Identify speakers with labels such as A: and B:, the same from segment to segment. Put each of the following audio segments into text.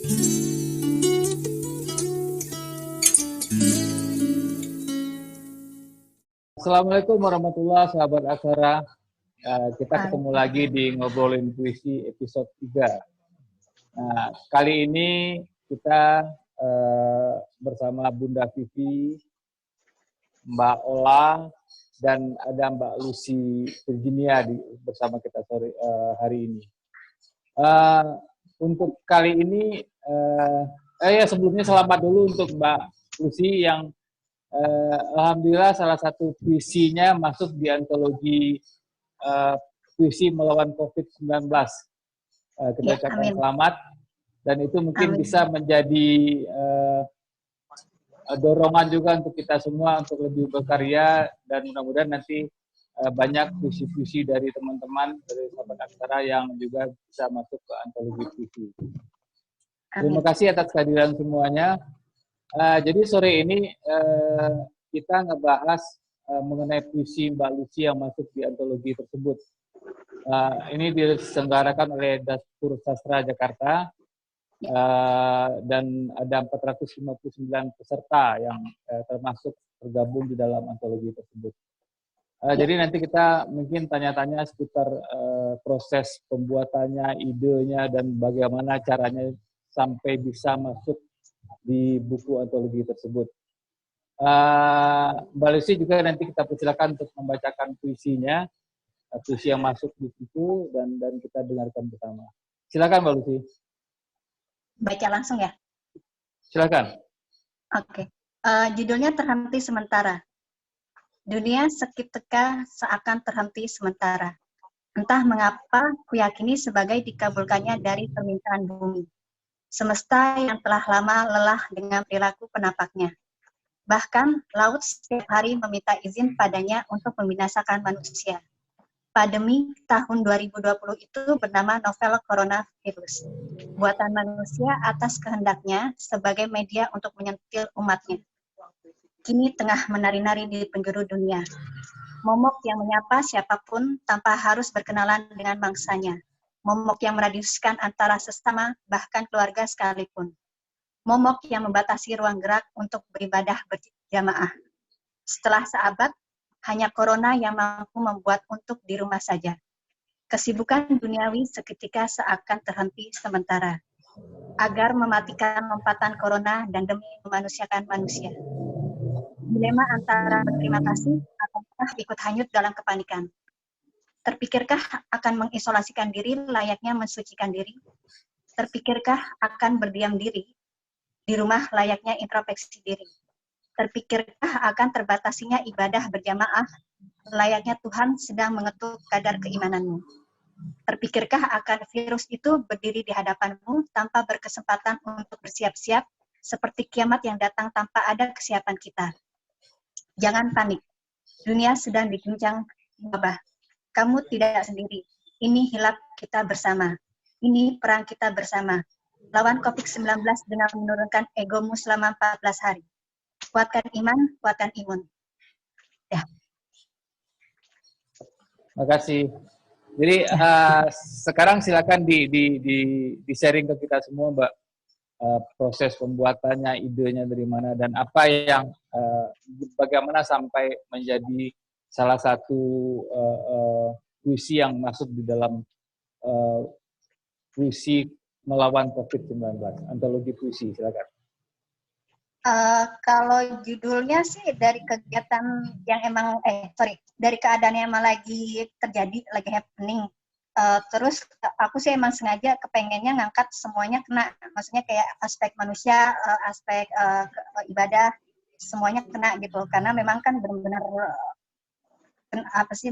A: Assalamualaikum warahmatullahi wabarakatuh, sahabat Aksara. Kita ketemu lagi di Ngobrolin Puisi episode 3. Nah, kali ini kita bersama Bunda Vivi, Mbak Ola, dan ada Mbak Lucy Virginia bersama kita hari ini. Untuk kali ini, sebelumnya selamat dulu untuk Mbak Lucy yang alhamdulillah salah satu puisinya masuk di antologi puisi melawan COVID-19. Kita ucapkan selamat, dan itu mungkin bisa menjadi dorongan juga untuk kita semua untuk lebih berkarya, dan mudah-mudahan nanti banyak puisi-puisi dari teman-teman dari sahabat Aksara yang juga bisa masuk ke antologi puisi. Terima kasih atas kehadiran semuanya. Jadi sore ini kita ngebahas mengenai puisi Mbak Lucy yang masuk di antologi tersebut. Ini diselenggarakan oleh Dastur Sastra Jakarta, dan ada 459 peserta yang termasuk tergabung di dalam antologi tersebut. Jadi nanti kita mungkin tanya-tanya seputar proses pembuatannya, idenya, dan bagaimana caranya sampai bisa masuk di buku antologi tersebut. Mbak Lucy juga nanti kita persilakan untuk membacakan puisinya, puisi yang masuk di situ, dan kita dengarkan bersama. Silakan Mbak Lucy.
B: Baca langsung ya?
A: Silakan.
B: Oke. Judulnya Terhenti Sementara. Dunia seketika seakan terhenti sementara. Entah mengapa kuyakini sebagai dikabulkannya dari permintaan bumi. Semesta yang telah lama lelah dengan perilaku penapaknya. Bahkan laut setiap hari meminta izin padanya untuk membinasakan manusia. Pandemi tahun 2020 itu bernama novel coronavirus. Buatan manusia atas kehendaknya sebagai media untuk menyentil umatnya. Kini tengah menari-nari di penjuru dunia. Momok yang menyapa siapapun tanpa harus berkenalan dengan mangsanya. Momok yang meradiuskan antara sesama, bahkan keluarga sekalipun. Momok yang membatasi ruang gerak untuk beribadah berjamaah. Setelah seabad, hanya corona yang mampu membuat untuk di rumah saja. Kesibukan duniawi seketika seakan terhenti sementara. Agar mematikan lompatan corona dan demi memanusiakan manusia. Dilema antara berterima kasih ataukah ikut hanyut dalam kepanikan. Terpikirkah akan mengisolasikan diri layaknya mensucikan diri? Terpikirkah akan berdiam diri di rumah layaknya introspeksi diri? Terpikirkah akan terbatasinya ibadah berjamaah layaknya Tuhan sedang mengetuk kadar keimananmu? Terpikirkah akan virus itu berdiri di hadapanmu tanpa berkesempatan untuk bersiap-siap seperti kiamat yang datang tanpa ada kesiapan kita? Jangan panik, dunia sedang diguncang wabah. Kamu tidak sendiri. Ini hilap kita bersama. Ini perang kita bersama. Lawan COVID-19 dengan menurunkan egomu selama 14 hari. Kuatkan iman, kuatkan imun. Ya.
A: Terima kasih. Jadi sekarang silakan di sharing ke kita semua, Mbak. Proses pembuatannya, idenya dari mana, dan apa yang bagaimana sampai menjadi salah satu puisi yang masuk di dalam puisi melawan COVID-19, antologi puisi, silakan.
B: Kalau judulnya sih dari kegiatan yang emang, dari keadaan yang emang lagi terjadi, lagi happening. Terus aku sih emang sengaja kepengennya ngangkat semuanya kena, maksudnya kayak aspek manusia, aspek ibadah, semuanya kena gitu, karena memang kan benar-benar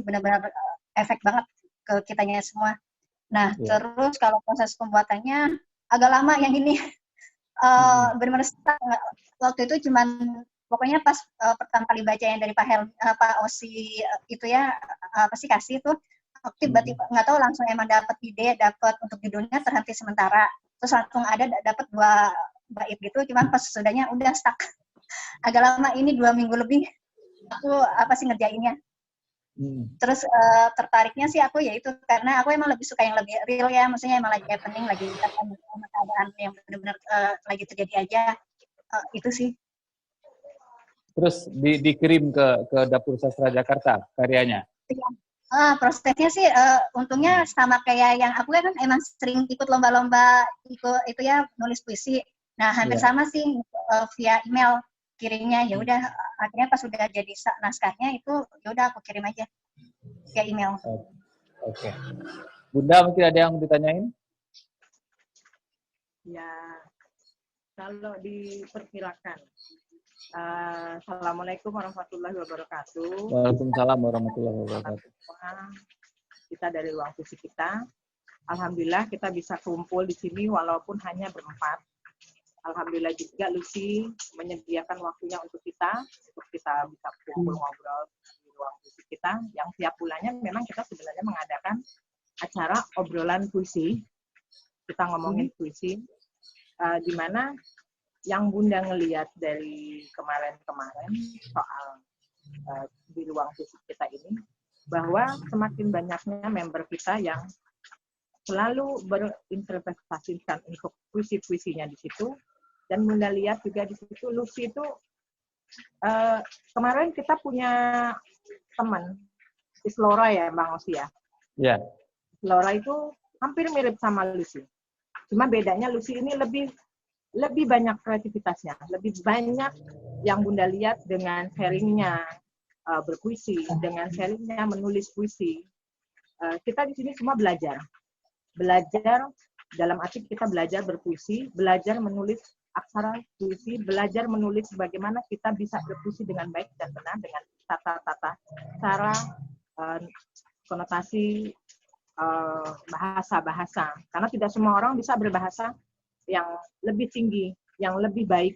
B: benar-benar efek banget ke kitanya semua. Nah, terus kalau proses pembuatannya agak lama yang ini, benar-benar waktu itu cuman pokoknya pas pertama kali baca yang dari Pak Osi itu ya, pasti kasih tuh, aktif berarti nggak tahu langsung emang dapat ide, dapat untuk judulnya Terhenti Sementara, terus langsung ada dapat 2 bait gitu, cuman pas sesudahnya udah stuck. Agak lama ini 2 minggu lebih aku ngerjainnya. Terus tertariknya sih aku ya itu karena aku emang lebih suka yang lebih real ya, maksudnya emang lagi happening, lagi keadaan yang benar-benar lagi terjadi aja, itu sih.
A: Terus dikirim ke Dapur Sastra Jakarta karyanya?
B: Prosesnya sih untungnya sama kayak yang aku kan emang sering ikut lomba-lomba itu ya, nulis puisi. Nah hampir sama sih via email kirimnya. Ya udah akhirnya pas udah jadi naskahnya itu ya udah aku kirim aja via email.
A: Oke. Bunda mungkin ada yang ditanyain?
C: Ya, kalau diperkirakan. Assalamualaikum warahmatullahi wabarakatuh.
A: Waalaikumsalam warahmatullahi wabarakatuh.
C: Kita dari ruang puisi kita, alhamdulillah kita bisa kumpul di sini walaupun hanya berempat. Alhamdulillah juga Lucy menyediakan waktunya untuk kita bisa kumpul ngobrol di ruang puisi kita. Yang tiap bulannya memang kita sebenarnya mengadakan acara obrolan puisi. Kita ngomongin puisi, di mana yang Bunda ngelihat dari kemarin-kemarin soal di ruang puisi kita ini, bahwa semakin banyaknya member kita yang selalu berinterpretasikan untuk puisi-puisinya di situ. Dan Bunda lihat juga di situ, Lucy itu kemarin kita punya teman, Islora ya Bang Osi ya?
A: Iya.
C: Islora itu hampir mirip sama Lucy. Cuma bedanya Lucy ini lebih banyak kreativitasnya, lebih banyak yang Bunda lihat dengan sharingnya berpuisi, dengan sharingnya menulis puisi. Kita di sini semua belajar dalam arti kita belajar berpuisi, belajar menulis aksara puisi, belajar menulis bagaimana kita bisa berpuisi dengan baik dan benar dengan tata-tata cara, konotasi, bahasa-bahasa. Karena tidak semua orang bisa berbahasa yang lebih tinggi, yang lebih baik.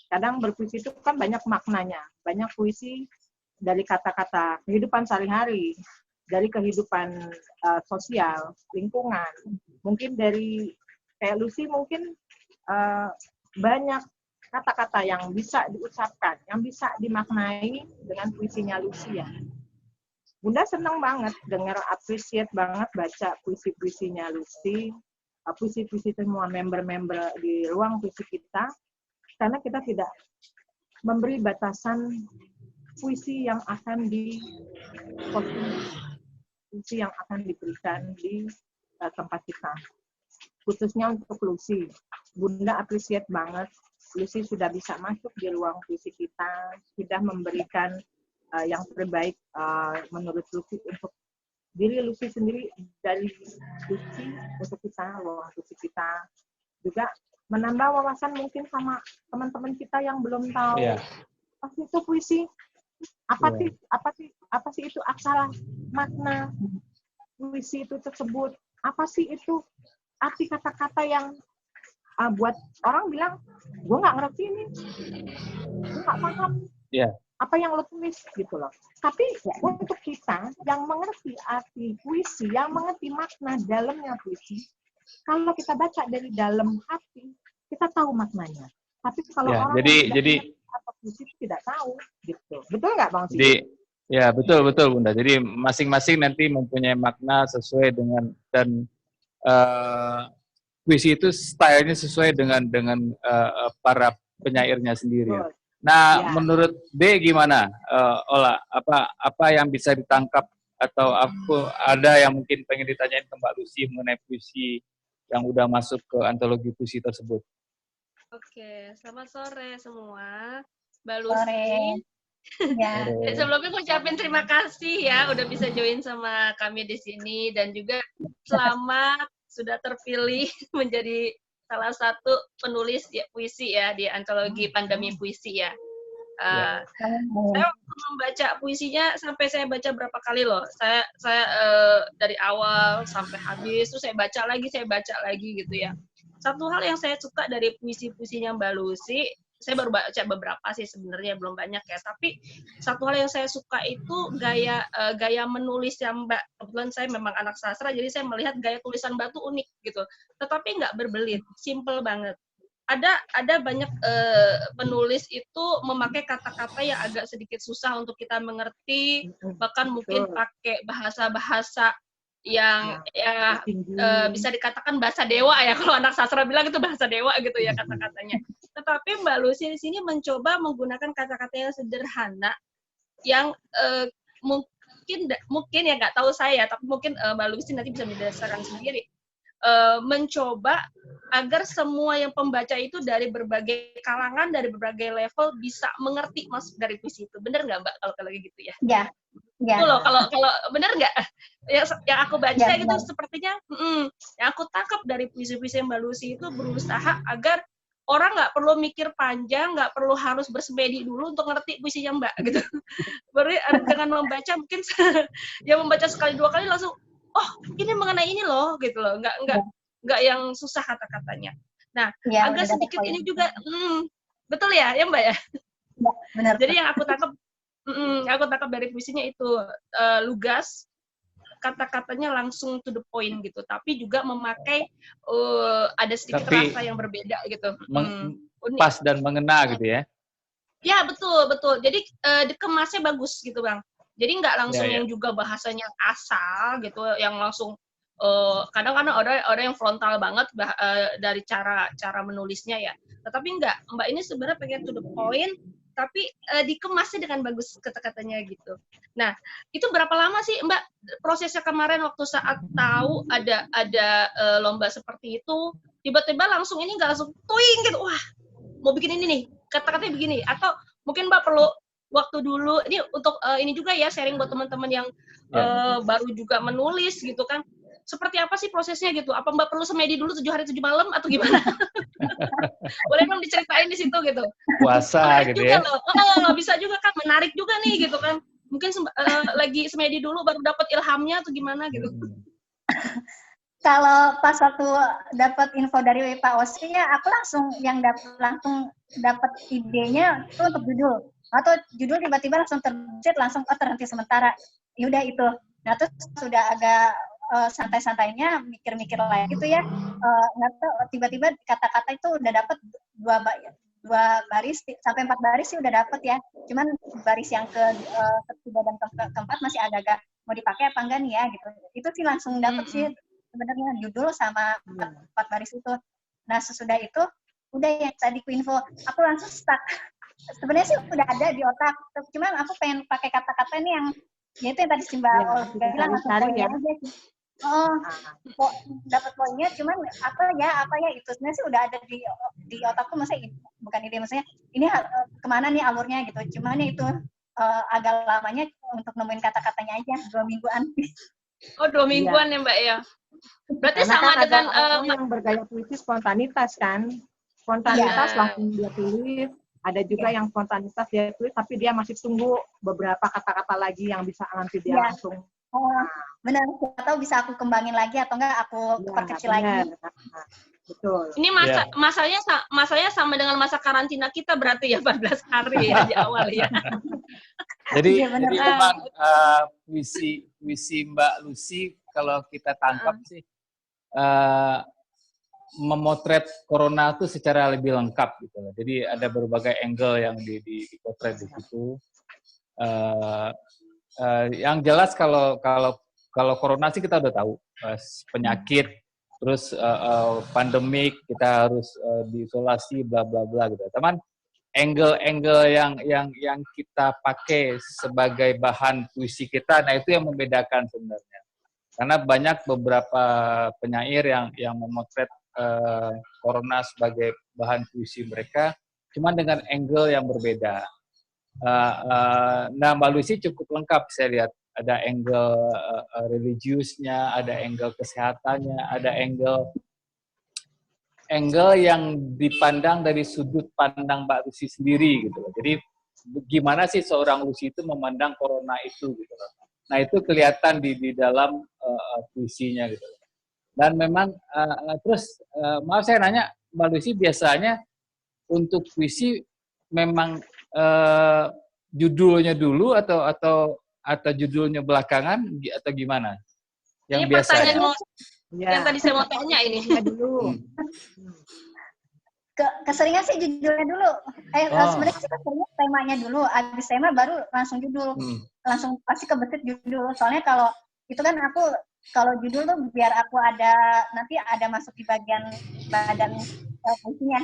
C: Kadang berpuisi itu kan banyak maknanya, banyak puisi dari kata-kata kehidupan sehari-hari, dari kehidupan sosial, lingkungan. Mungkin dari kayak Lucy mungkin banyak kata-kata yang bisa diucapkan, yang bisa dimaknai dengan puisinya Lucy ya. Bunda senang banget dengar, appreciate banget baca puisi-puisinya Lucy, puisi-puisi semua member-member di ruang puisi kita, karena kita tidak memberi batasan puisi yang akan puisi yang akan diberikan di tempat kita. Khususnya untuk Lucy, Bunda appreciate banget Lucy sudah bisa masuk di ruang puisi kita, sudah memberikan yang terbaik menurut Lucy untuk diri Lucy sendiri, dari Lucy untuk kita, ruang puisi kita. Juga menambah wawasan mungkin sama teman-teman kita yang belum tahu apa sih itu puisi, apa sih itu aksara, makna puisi itu tersebut, apa sih itu arti kata-kata yang buat orang bilang, gue nggak ngerti ini, gue nggak paham apa yang lo tulis gitu loh. Tapi untuk kita yang mengerti arti puisi, yang mengerti makna dalamnya puisi, kalau kita baca dari dalam hati, kita tahu maknanya. Tapi kalau orang jadi apa puisi tidak tahu, gitu. Betul nggak Bang Sidi?
A: Ya betul Bunda. Jadi masing-masing nanti mempunyai makna sesuai dengan, dan puisi itu stylenya sesuai dengan para penyairnya sendiri.
C: Betul.
A: Nah, menurut B gimana, Ola? Apa yang bisa ditangkap atau ada yang mungkin pengen ditanyain ke Mbak Lucy mengenai puisi yang udah masuk ke antologi puisi tersebut?
D: Oke, selamat sore semua, Mbak Lucy.
B: Ya.
D: Sebelumnya aku ucapin terima kasih ya udah bisa join sama kami di sini, dan juga selamat sudah terpilih menjadi salah satu penulis puisi ya di antologi Pandemi Puisi ya. Saya waktu membaca puisinya sampai saya baca berapa kali loh. Saya dari awal sampai habis terus saya baca lagi gitu ya. Satu hal yang saya suka dari puisi-puisinya Mbak Lucy, saya baru baca beberapa sih sebenarnya, belum banyak ya. Tapi satu hal yang saya suka itu gaya menulis yang Mbak. Kebetulan saya memang anak sastra, jadi saya melihat gaya tulisan Mbak tuh unik gitu. Tetapi nggak berbelit, simple banget. ada banyak penulis itu memakai kata-kata yang agak sedikit susah untuk kita mengerti, bahkan mungkin pakai bahasa-bahasa yang ya bisa dikatakan bahasa dewa ya, kalau anak sastra bilang itu bahasa dewa gitu ya kata-katanya. Tetapi Mbak Lucy di sini mencoba menggunakan kata-kata yang sederhana yang mungkin ya nggak tahu saya, tapi mungkin Mbak Lucy nanti bisa mendasarkan sendiri. Mencoba agar semua yang pembaca itu dari berbagai kalangan, dari berbagai level bisa mengerti maksud dari puisi itu. Bener nggak Mbak kalau kayak gitu ya?
B: Ya.
D: Itu loh, kalau bener nggak? Yang aku baca
B: Ya,
D: gitu
B: benar.
D: sepertinya, yang aku tangkap dari puisi-puisi Mbak Lucy itu berusaha agar orang nggak perlu mikir panjang, nggak perlu harus bersemedi dulu untuk ngerti puisinya Mbak gitu. Baru dengan membaca mungkin yang membaca sekali dua kali langsung, oh ini mengenai ini loh gitu loh, nggak yang susah kata-katanya. Nah,
B: Ya,
D: agak
B: udah
D: sedikit
B: dapat
D: ini
B: poin.
D: juga, betul ya Mbak ya.
B: Ya, benar.
D: Jadi yang aku tangkap dari puisinya itu lugas, kata-katanya langsung to the point gitu, tapi juga memakai ada sedikit rasa yang berbeda gitu.
A: Pas dan mengena gitu ya.
D: Ya betul. Jadi dikemasnya bagus gitu Bang. Jadi nggak langsung yang juga bahasanya asal gitu, yang langsung kadang-kadang orang yang frontal banget dari cara menulisnya ya. Tetapi enggak, Mbak ini sebenarnya pengen to the point, tapi dikemasnya dengan bagus kata-katanya gitu. Nah, itu berapa lama sih Mbak prosesnya kemarin waktu saat tahu ada lomba seperti itu, tiba-tiba langsung ini nggak langsung tuing gitu, wah mau bikin ini nih, kata-katanya begini, atau mungkin Mbak perlu waktu dulu, ini untuk ini juga ya, sharing buat teman-teman yang baru juga menulis gitu kan, seperti apa sih prosesnya gitu, apa Mbak perlu semedi dulu 7 hari 7 malam atau gimana? Boleh dong diceritain di situ gitu.
A: Puasa gitu ya.
D: Bisa juga kan, menarik juga nih gitu kan, mungkin lagi semedi dulu baru dapat ilhamnya atau gimana gitu.
B: Kalau pas waktu dapat info dari Pak Osri ya, aku langsung dapat idenya itu untuk judul. Atau judul tiba-tiba langsung terbesit, langsung terhenti sementara. Ya udah itu. Nah terus sudah agak santai-santainya mikir-mikir lagi gitu ya. Tiba-tiba kata-kata itu udah dapat dua baris sampai 4 baris sih udah dapat ya. Cuman baris yang ketiga dan keempat masih agak-agak mau dipakai apa enggak nih ya gitu. Itu sih langsung dapat sih sebenarnya judul sama 4 baris itu. Nah sesudah itu udah yang tadi ku info aku langsung stuck. Sebenarnya sih udah ada di otak, cuman aku pengen pakai kata-kata ini yang ya itu yang tadi Mbak Olga bilang langsung poinnya aja sih. Dapat poinnya, cuman apa ya itu sebenarnya sih udah ada di otakku, maksudnya bukan ide, maksudnya ini kemana nih alurnya gitu. Cuman itu agak lamanya untuk nemuin kata-katanya aja, 2 mingguan.
D: Oh 2 mingguan ya Mbak ya. Berarti
C: karena
D: sama
C: kan
D: dengan
C: yang bergaya puisi spontanitas kan, langsung dia tulis. Ada juga yang spontanitas dia tulis, tapi dia masih tunggu beberapa kata-kata lagi yang bisa nanti dia langsung.
B: Benar, atau bisa aku kembangin lagi atau enggak aku perkecil lagi.
C: Betul.
D: Ini masanya sama dengan masa karantina kita berarti ya, 14 hari ya di awal ya.
A: Jadi memang puisi Mbak Lucy kalau kita tangkap sih memotret corona itu secara lebih lengkap gitu. Jadi ada berbagai angle yang dipotret di situ. Yang jelas kalau corona sih kita udah tahu penyakit, terus pandemik, kita harus diisolasi, bla bla bla gitu. Teman, angle-angle yang kita pakai sebagai bahan puisi kita, nah itu yang membedakan sebenarnya. Karena banyak beberapa penyair yang memotret corona sebagai bahan puisi mereka, cuman dengan angle yang berbeda. Nah, Mbak Lucy cukup lengkap saya lihat. Ada angle religiusnya, ada angle kesehatannya, ada angle yang dipandang dari sudut pandang Mbak Lucy sendiri gitu loh. Jadi gimana sih seorang Lucy itu memandang corona itu gitu loh. Nah itu kelihatan di dalam puisinya gitu loh. Dan memang terus maaf saya nanya Mbak Lucy, biasanya untuk puisi memang judulnya dulu atau judulnya belakangan atau gimana? Yang
D: ini
A: biasanya.
D: Yang tadi saya mau tanya ini.
C: Dulu.
B: Keseringan sih judulnya dulu. Sebenarnya sih keseringan temanya dulu. Abis tema baru langsung judul. Langsung pasti kebesit judul. Soalnya kalau itu kan aku kalau judul tuh biar aku nanti ada masuk di badan puisinya.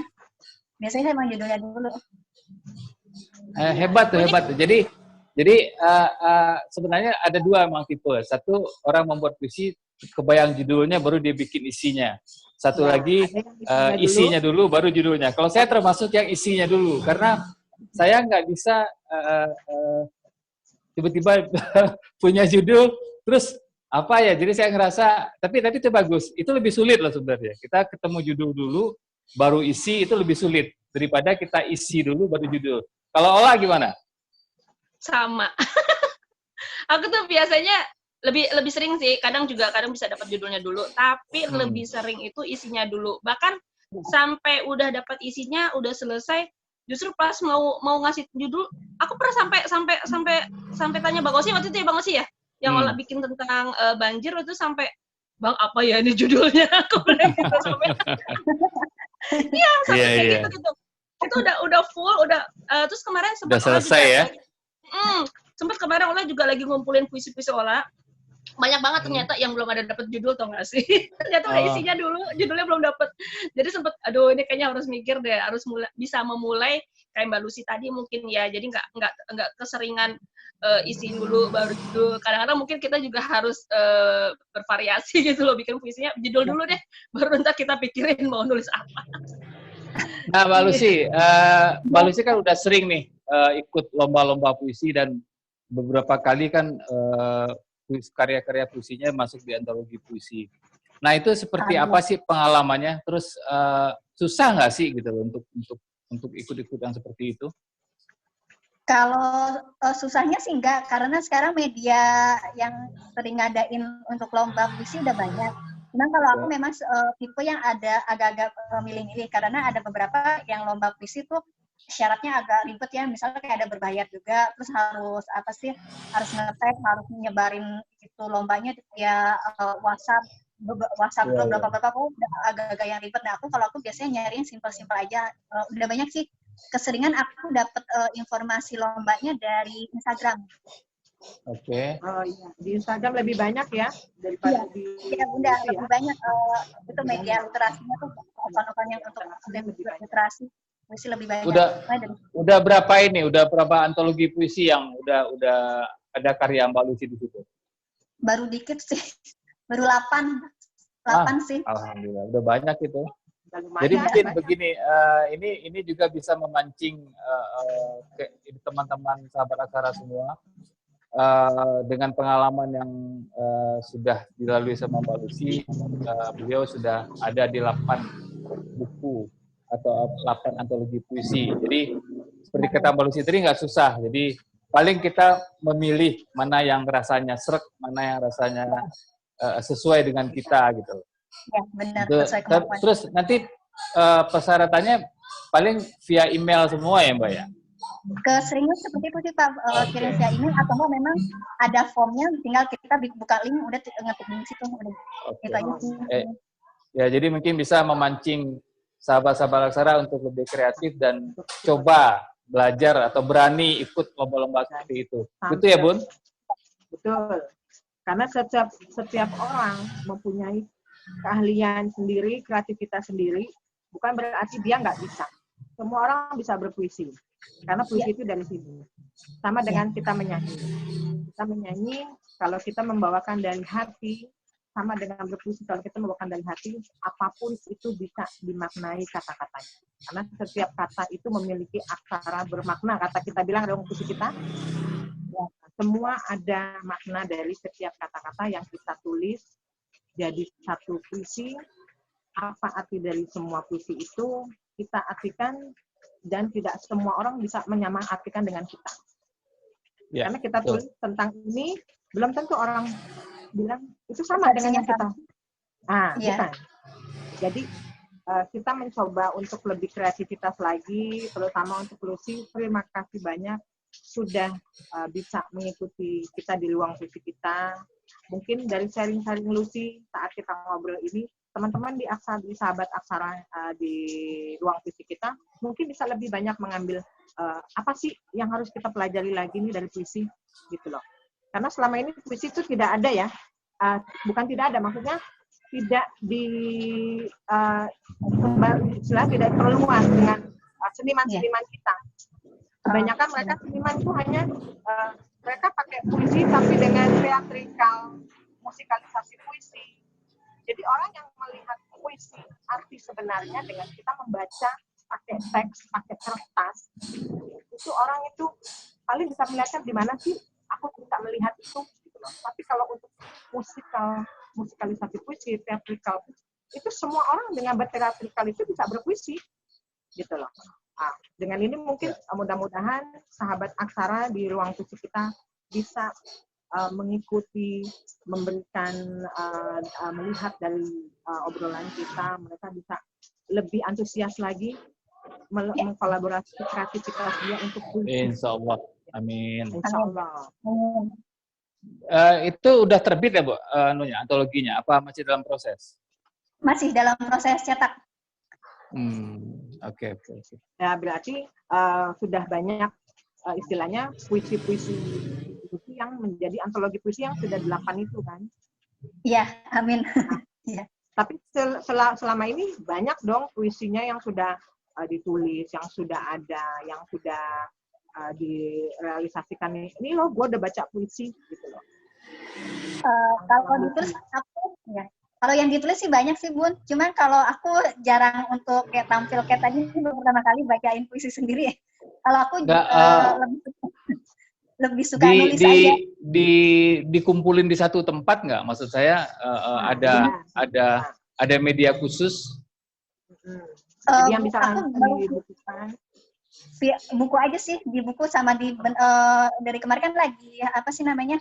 B: Biasanya emang judulnya dulu.
A: Hebat tuh. Jadi sebenarnya ada dua emang tipe. Satu, orang membuat puisi kebayang judulnya baru dia bikin isinya. Satu lagi isinya dulu baru judulnya. Kalau saya termasuk yang isinya dulu karena saya nggak bisa tiba-tiba punya judul terus apa ya. Jadi saya ngerasa tapi itu bagus. Itu lebih sulit loh sebenarnya. Kita ketemu judul dulu baru isi itu lebih sulit daripada kita isi dulu baru judul. Kalau Ola gimana?
D: Sama. Aku tuh biasanya lebih sering sih, kadang bisa dapat judulnya dulu, tapi lebih sering itu isinya dulu. Bahkan sampai udah dapat isinya, udah selesai, justru pas mau ngasih judul, aku pernah sampai tanya Bang Osi waktu itu ya Bang Osi ya, yang Ola bikin tentang banjir itu sampai Bang apa ya ini judulnya? Aku bilang gitu sampai. Iya, sampai kayak gitu. Itu udah full, terus kemarin sempat
A: udah selesai ya.
D: Sempat kemarin Ola juga lagi ngumpulin puisi-puisi Ola. Banyak banget ternyata yang belum ada dapat judul, tau gak sih? Ternyata udah isinya dulu, judulnya belum dapat. Jadi sempat, aduh ini kayaknya harus mikir deh, harus bisa memulai kayak Mbak Lucy tadi mungkin ya. Jadi nggak keseringan isi dulu baru judul. Kadang-kadang mungkin kita juga harus bervariasi gitu loh, bikin puisinya judul dulu deh, baru ntar kita pikirin mau nulis apa.
A: Nah, Mbak Lucy kan udah sering nih ikut lomba-lomba puisi dan beberapa kali kan karya-karya puisinya masuk di antologi puisi. Nah, itu seperti apa sih pengalamannya? Terus susah nggak sih gitu loh untuk ikut-ikut yang seperti itu?
B: Kalau susahnya sih enggak, karena sekarang media yang sering ngadain untuk lomba puisi udah banyak. Cuman kalau aku memang tipe yang agak-agak milih-milih, karena ada beberapa yang lomba puisi tuh syaratnya agak ribet ya, misalnya kayak ada berbayar juga, terus harus nge-tag, harus nyebarin itu lombanya via WhatsApp berapa kok agak-agak yang ribet. Nah, kalau aku biasanya nyariin simpel-simpel aja. Udah banyak sih, keseringan aku dapat informasi lombanya dari Instagram.
C: Oke. Oh iya, di Instagram lebih banyak ya daripada di.
B: Iya, udah lebih banyak itu media literasinya tuh akun-akun yang untuk literasi. Puisi lebih banyak.
A: Udah berapa ini? Udah berapa antologi puisi yang udah ada karya Mbak Lucy di situ?
B: Baru dikit sih. Baru 8 sih.
A: Alhamdulillah, udah banyak itu. Jadi mungkin begini, ini juga bisa memancing teman-teman sahabat aksara semua dengan pengalaman yang sudah dilalui sama Mbak Lucy. Beliau sudah ada di 8 buku atau 8 antologi puisi. Jadi seperti kata Mbak Lucy tadi nggak susah. Jadi paling kita memilih mana yang rasanya srek, mana yang rasanya sesuai dengan kita gitu.
B: Ya, benar.
A: Terus nanti persyaratannya paling via email semua ya Mbak ya?
B: Keseringan seperti itu sih Pak, kirim via email atau enggak memang ada formnya, tinggal kita buka link udah ngetik di situ. Itu aja sih.
A: Ya, jadi mungkin bisa memancing sahabat-sahabat aksara untuk lebih kreatif dan coba belajar atau berani ikut lomba-lomba seperti itu. Betul ya Bun?
C: Betul. Karena setiap orang mempunyai keahlian sendiri, kreativitas sendiri, bukan berarti dia nggak bisa. Semua orang bisa berpuisi. Karena puisi itu dari sini. Sama dengan kita menyanyi. Kita menyanyi, kalau kita membawakan dari hati, sama dengan berpuisi, kalau kita membawakan dari hati, apapun itu bisa dimaknai kata-katanya. Karena setiap kata itu memiliki aksara bermakna. Kata kita bilang dalam puisi kita, semua ada makna dari setiap kata-kata yang kita tulis jadi satu puisi. Apa arti dari semua puisi itu kita artikan, dan tidak semua orang bisa menyamarkan dengan kita. Ya, karena kita tulis tentang ini, belum tentu orang bilang itu sama dengan yang kita. Bukan. Jadi kita mencoba untuk lebih kreativitas lagi, terutama untuk Lucy. Terima kasih banyak sudah bisa mengikuti kita di ruang puisi kita. Mungkin dari sharing-sharing Lucy saat kita ngobrol ini, teman-teman di sahabat aksara di ruang puisi kita mungkin bisa lebih banyak mengambil apa sih yang harus kita pelajari lagi nih dari puisi gitu loh. Karena selama ini puisi itu tidak ada ya, bukan tidak ada, maksudnya tidak tidak perluas dengan seniman-seniman kita. Kebanyakan mereka seniman itu hanya mereka pakai puisi tapi dengan teatrikal, musikalisasi puisi. Jadi orang yang melihat puisi arti sebenarnya dengan kita membaca pakai teks, pakai kertas, itu orang itu paling bisa melihatnya di mana sih aku bisa melihat itu. Gitu loh. Tapi kalau untuk musikalisasi puisi, teatrikal, itu semua orang dengan berteatrikal itu bisa berpuisi, gitu loh. Nah, dengan ini mungkin mudah-mudahan sahabat aksara di ruang puisi kita bisa mengikuti, memberikan, melihat dari obrolan kita, mereka bisa lebih antusias lagi mengkolaborasi kreativitas dia untuk puisi.
A: Insya Allah, amin.
C: Insya Allah.
A: Itu udah terbit ya Bu, antologinya? Apa masih dalam proses?
B: Masih dalam proses cetak.
A: Oke.
C: Ya berarti sudah banyak istilahnya puisi-puisi yang menjadi antologi puisi yang sudah 8 itu kan?
B: Iya, amin.
C: Nah, tapi selama ini banyak dong puisinya yang sudah ditulis, yang sudah ada, yang sudah direalisasikan. Ini loh, gue udah baca puisi gitu loh.
B: Kalau ditulis aku ya. Kalau yang ditulis sih banyak sih Bun. Cuman kalau aku jarang untuk kayak tampil kayak tadi baru pertama kali bacain puisi sendiri ya. Kalau aku lebih suka nulis aja.
A: Dikumpulin di satu tempat nggak? Maksud saya ada media khusus?
C: Jadi yang bisa dibukukan.
B: Buku aja sih, di buku sama dari kemarin kan lagi apa sih namanya?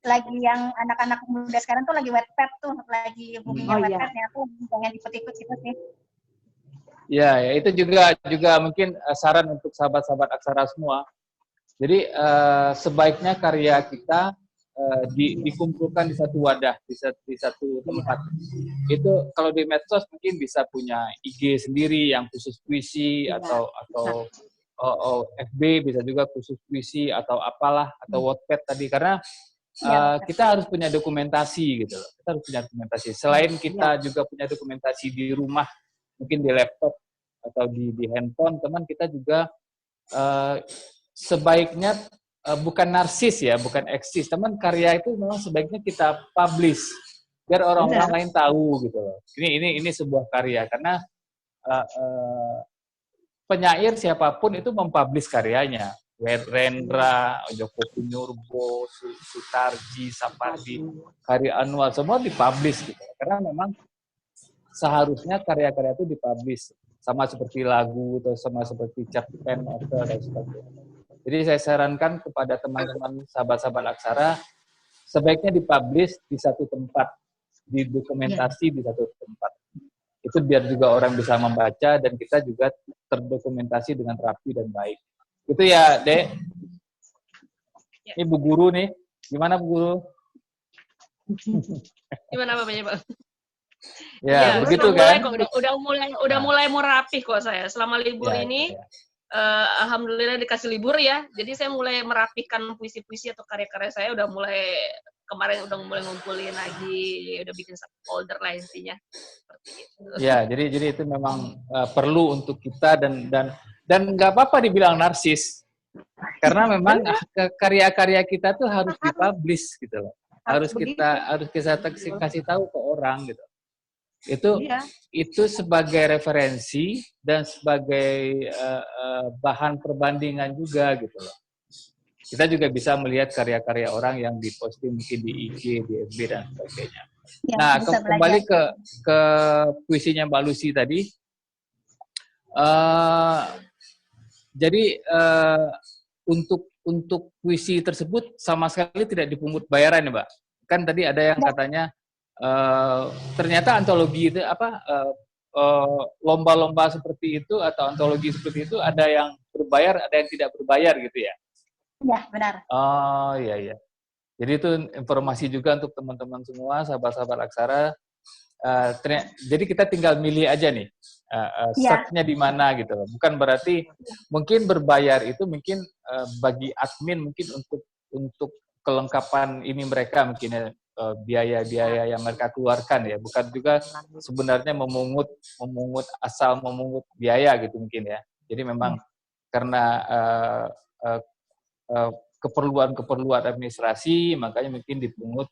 B: Lagi yang anak-anak muda sekarang tuh lagi Wattpad tuh, lagi boomingnya Wattpad ya. Aku pengen ikut-ikut gitu sih.
A: Ya, itu juga mungkin saran untuk sahabat-sahabat aksara semua. Jadi sebaiknya karya kita dikumpulkan di satu wadah, di satu tempat. Itu kalau di medsos mungkin bisa punya IG sendiri yang khusus puisi atau FB bisa juga khusus puisi atau apalah atau Wattpad tadi, karena kita harus punya dokumentasi gitu loh. Kita harus punya dokumentasi. Selain kita juga punya dokumentasi di rumah, mungkin di laptop atau di handphone, teman kita juga sebaiknya bukan narsis ya, bukan eksis. Teman karya itu memang sebaiknya kita publish biar orang-orang lain tahu gitu loh. Ini sebuah karya, karena penyair siapapun itu mempublish karyanya. Rendra, Joko Pinurbo, Sutarji, Sapadi, Hari Anwar, semua dipublish gitu. Karena memang seharusnya karya-karya itu dipublish, sama seperti lagu atau sama seperti cerpen novel dan sebagainya. Jadi saya sarankan kepada teman-teman sahabat-sahabat aksara sebaiknya dipublish di satu tempat, didokumentasi di satu tempat. Itu biar juga orang bisa membaca dan kita juga terdokumentasi dengan rapi dan baik. Itu ya, Dek. Ini Bu Guru nih. Gimana Bu Guru?
D: Gimana Bapaknya, Pak?
A: Ya, begitu kan?
D: Udah mulai mau rapih kok saya. Selama libur ini, alhamdulillah dikasih libur ya. Jadi saya mulai merapihkan puisi-puisi atau karya-karya saya. Udah mulai kemarin udah mulai ngumpulin lagi, udah bikin folder lah intinya. Seperti itu.
A: Ya, jadi itu memang perlu untuk kita dan nggak apa-apa dibilang narsis, karena memang karya-karya kita tuh harus dipublish gitu loh. Harus kita kasih tahu ke orang gitu. Itu sebagai referensi dan sebagai bahan perbandingan juga gitu loh. Kita juga bisa melihat karya-karya orang yang diposting mungkin di IG, di FB dan sebagainya. Ya, nah, kembali ke puisinya Mbak Lucy tadi. Jadi untuk puisi tersebut sama sekali tidak dipungut bayaran ya, Mbak. Kan tadi ada yang katanya ternyata antologi itu lomba-lomba seperti itu atau antologi seperti itu ada yang berbayar, ada yang tidak berbayar gitu ya?
B: Iya, benar.
A: Oh iya. Jadi itu informasi juga untuk teman-teman semua, sahabat-sahabat aksara. jadi kita tinggal milih aja nih setnya di mana gitu loh. Bukan berarti mungkin berbayar itu mungkin bagi admin mungkin untuk kelengkapan ini mereka mungkin ya, biaya-biaya yang mereka keluarkan ya, bukan juga sebenarnya memungut biaya gitu mungkin ya. Jadi memang karena keperluan administrasi makanya mungkin dipungut,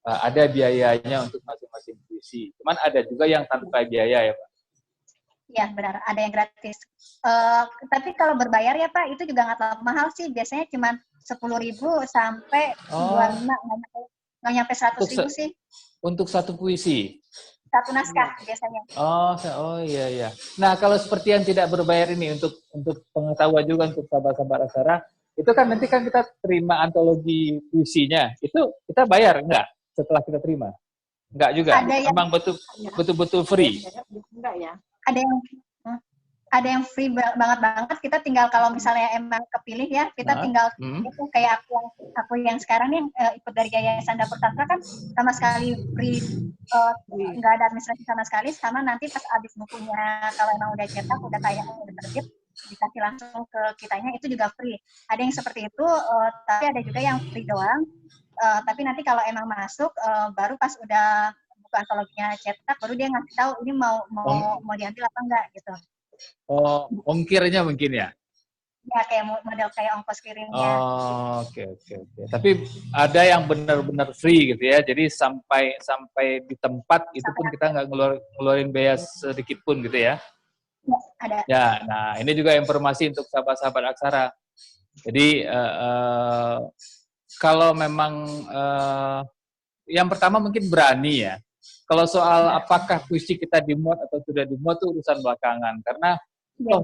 A: ada biayanya untuk masing-masing puisi. Cuman ada juga yang tanpa biaya ya Pak.
B: Ya benar, ada yang gratis. Tapi kalau berbayar ya Pak, itu juga nggak terlalu mahal sih. Biasanya cuma 10.000 sampai 25, nggak nyampe 100.000 sih.
A: Untuk satu puisi?
B: Satu naskah biasanya.
A: Oh iya. Nah kalau seperti yang tidak berbayar ini untuk pengetahuan juga untuk sahabat-sahabat aksara, itu kan nanti kan kita terima antologi puisinya, itu kita bayar enggak setelah kita terima? Enggak juga? Memang betul-betul free?
C: Enggak ya.
B: Ada yang free banget. Kita tinggal kalau misalnya emang kepilih ya, kita tinggal itu kayak aku yang sekarang nih ikut dari Yayasan Dapur Sastra kan sama sekali free, nggak ada administrasi sama sekali. Sama nanti pas habis bukunya kalau emang udah cetak, udah tayang, udah terbit, dikasih langsung ke kitanya, itu juga free. Ada yang seperti itu, tapi ada juga yang free doang. Tapi nanti kalau emang masuk, baru pas udah buku antologinya cetak, baru dia ngasih tahu ini mau diambil apa enggak gitu.
A: Oh, ongkirnya mungkin ya?
B: Ya, kayak model kayak ongkos kirimnya.
A: Oh, oke. Tapi ada yang benar-benar free gitu ya. Jadi sampai di tempat itu pun kita nggak ngeluarin biaya sedikit pun gitu ya?
B: Ya, ada.
A: Ya, nah ini juga informasi untuk sahabat-sahabat aksara. Jadi kalau memang yang pertama mungkin berani ya. Kalau soal apakah puisi kita dimuat atau tidak dimuat itu urusan belakangan. Karena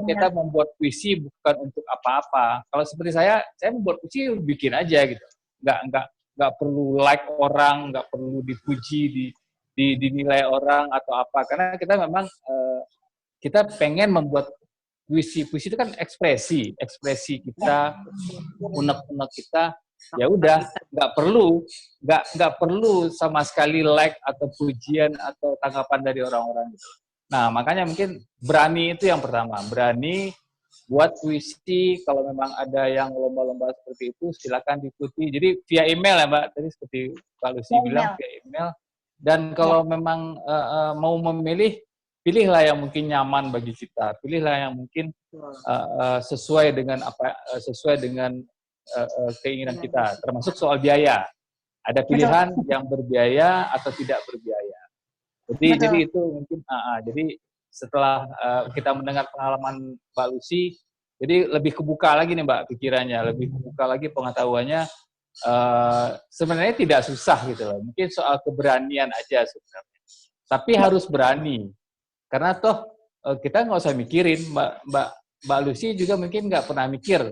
A: kita membuat puisi bukan untuk apa-apa. Kalau seperti saya membuat puisi bikin aja gitu. Nggak perlu like orang, nggak perlu dipuji, dinilai orang atau apa. Karena kita memang kita pengen membuat puisi itu kan ekspresi kita, unek-unek kita. Ya udah, nggak perlu sama sekali like atau pujian atau tanggapan dari orang-orang gitu. Nah makanya mungkin berani itu yang pertama, berani buat puisi. Kalau memang ada yang lomba-lomba seperti itu silakan diikuti. Jadi via email ya Mbak, tadi seperti Pak Lucy bilang via email. Dan kalau memang mau memilih, pilihlah yang mungkin nyaman bagi kita, pilihlah yang mungkin sesuai dengan keinginan kita, termasuk soal biaya. Ada pilihan yang berbiaya atau tidak berbiaya. Jadi itu mungkin. Jadi setelah kita mendengar pengalaman Mbak Lucy, jadi lebih kebuka lagi nih Mbak pikirannya, lebih kebuka lagi pengetahuannya. Sebenarnya tidak susah gitu loh. Mungkin soal keberanian aja sebenarnya. Tapi harus berani, karena toh kita nggak usah mikirin. Mbak Lucy juga mungkin nggak pernah mikir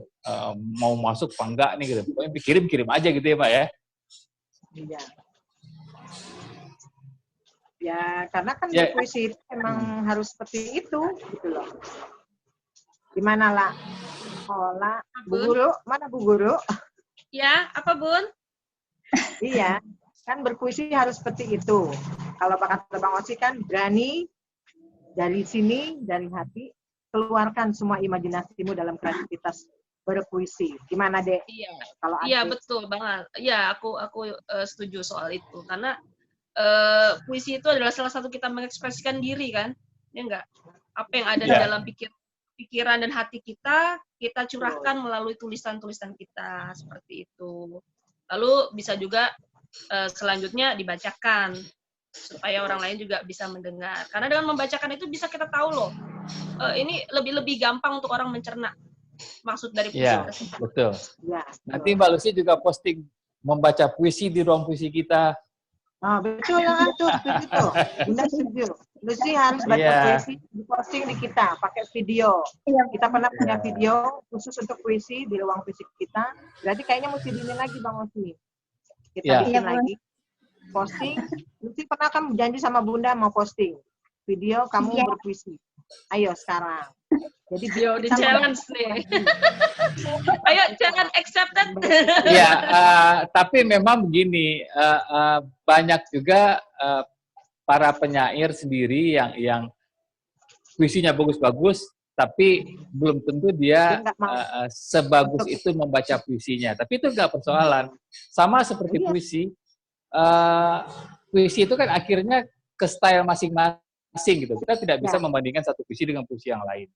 A: mau masuk apa enggak nih gitu. Pokoknya kirim aja gitu ya Mbak ya.
C: Iya. Ya karena kan berpuisi itu memang harus seperti itu gitu loh. Gimana lah? Bu Guru, mana Bu Guru?
D: Ya, apa Bun?
C: Iya, kan berpuisi harus seperti itu. Kalau kata Bang Osi kan berani dari sini, dari hati, keluarkan semua imajinasimu dalam kreativitas berpuisi. Gimana Dek?
D: Iya,
C: kalau
D: betul banget. Iya, aku setuju soal itu. Karena puisi itu adalah salah satu kita mengekspresikan diri kan, ya enggak? Apa yang ada di dalam pikiran dan hati kita curahkan melalui tulisan-tulisan kita seperti itu. Lalu bisa juga selanjutnya dibacakan supaya orang lain juga bisa mendengar. Karena dengan membacakan itu bisa kita tahu loh, ini lebih gampang untuk orang mencerna maksud dari puisi tersebut.
A: Betul. Ya, nanti Mbak Lucy juga posting membaca puisi di ruang puisi kita.
C: Betul lah tuh begitu. Bunda setuju. Lucy harus baca puisi, diposting di kita pakai video. Kita pernah punya video khusus untuk puisi di ruang puisi kita. Berarti kayaknya mesti ini lagi Bang Osi. Kita bikin lagi posting. Lucy pernah kan janji sama Bunda mau posting video kamu berpuisi. Ayo sekarang. Jadi
D: di challenge nih. Ayo jangan accepted.
A: Ya, tapi memang begini, banyak juga para penyair sendiri yang puisinya bagus-bagus, tapi belum tentu dia
C: nggak mau
A: sebagus itu membaca puisinya. Tapi itu nggak persoalan. Sama seperti puisi, puisi itu kan akhirnya ke style masing-masing gitu. Kita tidak bisa membandingkan satu puisi dengan puisi yang lain.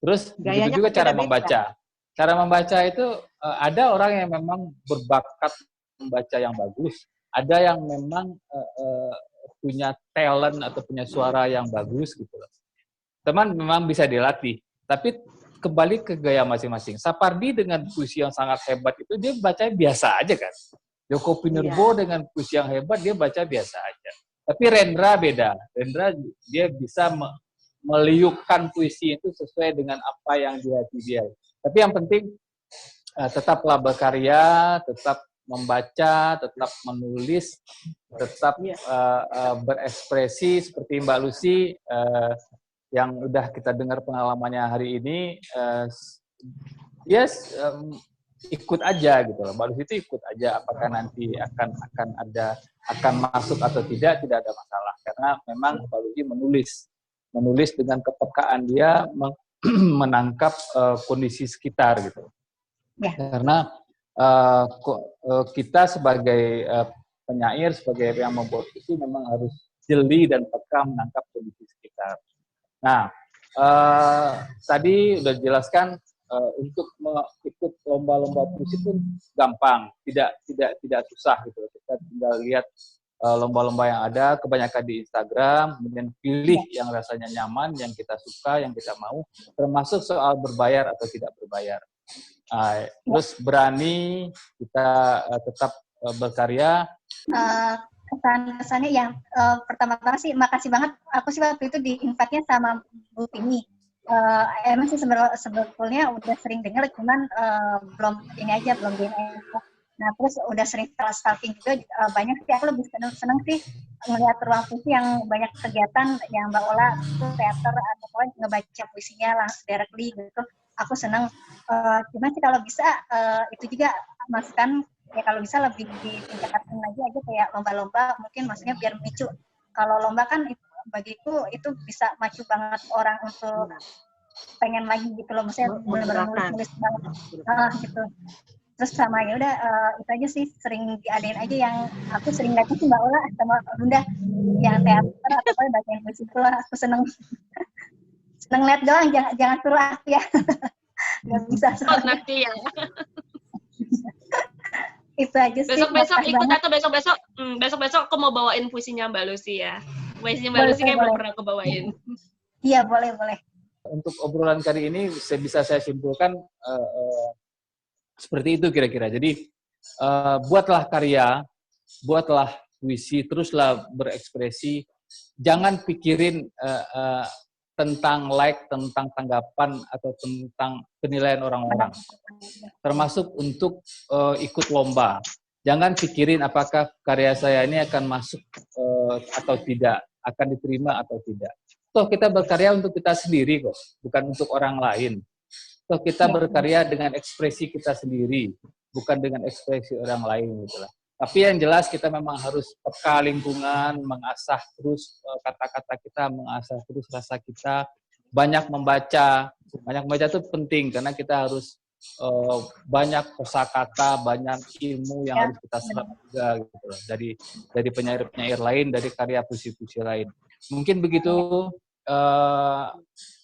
A: Terus begitu juga cara membaca. Cara membaca itu ada orang yang memang berbakat membaca yang bagus, ada yang memang punya talent atau punya suara yang bagus gitu loh. Teman memang bisa dilatih, tapi kembali ke gaya masing-masing. Sapardi dengan puisi yang sangat hebat itu dia baca biasa aja kan. Joko Pinurbo dengan puisi yang hebat dia baca biasa aja. Tapi Rendra beda. Rendra dia bisa meliukkan puisi itu sesuai dengan apa yang di hati dia. Tapi yang penting tetaplah berkarya, tetap membaca, tetap menulis, tetap berekspresi seperti Mbak Lucy yang udah kita dengar pengalamannya hari ini. Ikut aja gitu loh. Mbak Lucy itu ikut aja, apakah nanti akan masuk atau tidak ada masalah, karena memang Mbak Lucy menulis dengan kepekaan dia menangkap kondisi sekitar gitu. Karena kita sebagai penyair, sebagai yang membuat puisi memang harus jeli dan peka menangkap kondisi sekitar. Nah, tadi udah dijelaskan untuk ikut lomba-lomba puisi pun gampang, tidak susah gitu. Kita tinggal lihat lomba-lomba yang ada, kebanyakan di Instagram, kemudian pilih yang rasanya nyaman, yang kita suka, yang kita mau, termasuk soal berbayar atau tidak berbayar. Terus berani kita tetap berkarya.
B: Kesannya yang pertama-tama sih makasih banget. Aku sih waktu itu di invite-nya sama Bu Pini. Emang sih sebetulnya udah sering dengar, cuman belum info. Nah, terus udah sering stalking juga, banyak sih. Aku lebih seneng sih melihat ruang puisi yang banyak kegiatan yang Mbak Ola itu teater atau ngebaca puisinya langsung directly gitu. Aku seneng. Cuman sih kalau bisa itu juga masukan ya, kalau bisa lebih ditingkatkan lagi aja kayak lomba-lomba, mungkin maksudnya biar memicu. Kalau lomba kan bagiku itu bisa macu banget orang untuk pengen lagi gitu loh, maksudnya benar-benar nulis banget gitu. Terus sama ya udah itu aja sih, sering diadain aja yang aku sering lihat sih Mbak Ola sama Bunda yang teater atau apa baca yang puisi itu, aku seneng lihat doang, jangan suruh aku ya. Nggak bisa
D: nanti ya.
B: Itu aja sih.
D: Besok-besok ikut atau besok-besok aku mau bawain puisinya Mbak Lucy ya. Puisinya Mbak Lucy kayak belum pernah aku bawain.
B: Iya, boleh.
A: Untuk obrolan kali ini bisa saya simpulkan seperti itu kira-kira. Jadi buatlah karya, buatlah puisi, teruslah berekspresi. Jangan pikirin tentang like, tentang tanggapan, atau tentang penilaian orang-orang. Termasuk untuk ikut lomba. Jangan pikirin apakah karya saya ini akan masuk atau tidak, akan diterima atau tidak. Toh kita berkarya untuk kita sendiri kok, bukan untuk orang lain. Toh kita berkarya dengan ekspresi kita sendiri, bukan dengan ekspresi orang lain gitu lah. Tapi yang jelas kita memang harus peka lingkungan, mengasah terus kata-kata kita, mengasah terus rasa kita, banyak membaca itu penting karena kita harus banyak kosakata, banyak ilmu yang harus kita serap juga gitu loh, dari penyair-penyair lain, dari karya puisi-puisi lain. Mungkin begitu.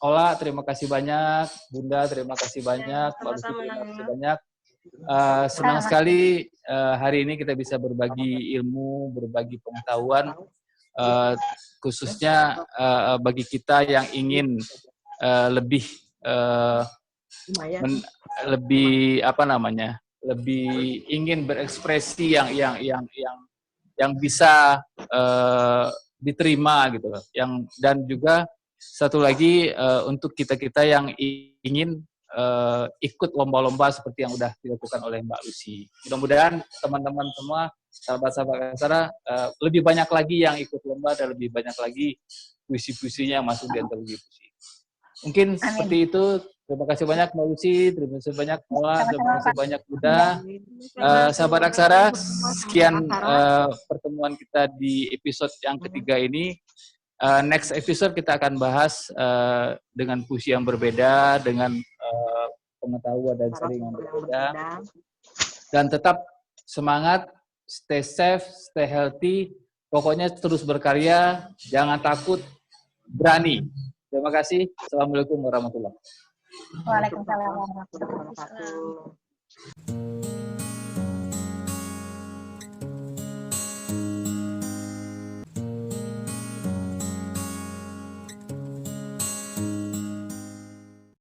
A: Ola, terima kasih banyak. Bunda, terima kasih banyak. Mbak Lucy, terima kasih banyak. Senang sekali hari ini kita bisa berbagi ilmu, berbagi pengetahuan, khususnya bagi kita yang ingin lebih ingin berekspresi yang bisa diterima gitu, dan juga satu lagi untuk kita yang ingin ikut lomba-lomba seperti yang udah dilakukan oleh Mbak Lucy. Mudah-mudahan teman-teman semua, sahabat-sahabat Aksara, lebih banyak lagi yang ikut lomba dan lebih banyak lagi puisi-puisinya yang masuk di antologi puisi. Mungkin seperti itu. Terima kasih banyak Mbak Lucy, terima kasih banyak Noah, terima
B: Sama-sama,
A: kasih
B: Pak.
A: banyak Buddha. Sahabat Aksara, sekian pertemuan kita di episode yang ketiga ini. Next episode kita akan bahas dengan puisi yang berbeda, dengan pengetahuan dan sharing yang berbeda. Dan tetap semangat, stay safe, stay healthy. Pokoknya terus berkarya, jangan takut, berani. Terima kasih. Assalamualaikum warahmatullahi wabarakatuh.
B: Waalaikumsalam warahmatullahi wabarakatuh.
C: Wabarakatuh.